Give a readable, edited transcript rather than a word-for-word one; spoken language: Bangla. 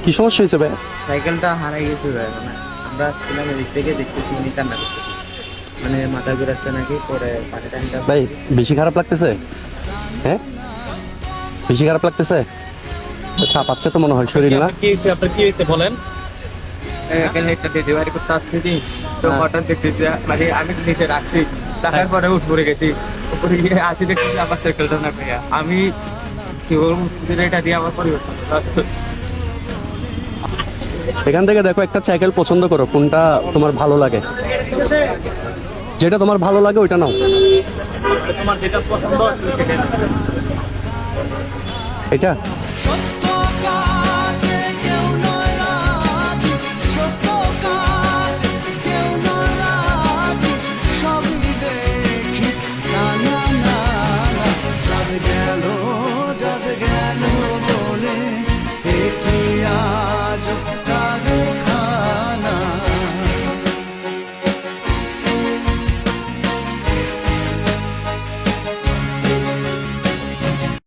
কি সমস্যা হয়েছে ভাই? সাইকেলটা হারাই গেছে ভাই। মানে আমরা আসছিলাম এদিক থেকে, দেখতেছি উনি কান্না করতেছে, মানে মাথা ঘুরাচ্ছে নাকি, পরে পানি টানিটা ভাই বেশি খারাপ লাগতেছে? হ্যাঁ, বেশি খারাপ লাগতেছে? কাঁপাচ্ছে তো মনে হয় শরীর, না? আপনার কি হয়েছে বলেন? একটা ডেলিভারি করতে আসছি তো হঠাৎ দেখতেছি, মানে আমি নিচে রাখছি, রাখার পরে উপরে গেছি, উপরে গিয়ে আসি দেখতেছি আমার সাইকেলটা না ভাইয়া। আমি কি বলবো, এটা দিয়ে আমার পরিবর্তন এখান থেকে দেখো, একটা সাইকেল পছন্দ করো, কোনটা তোমার ভালো লাগে, যেটা তোমার ভালো লাগে ওইটা নাও। তোমার যেটা পছন্দ এটা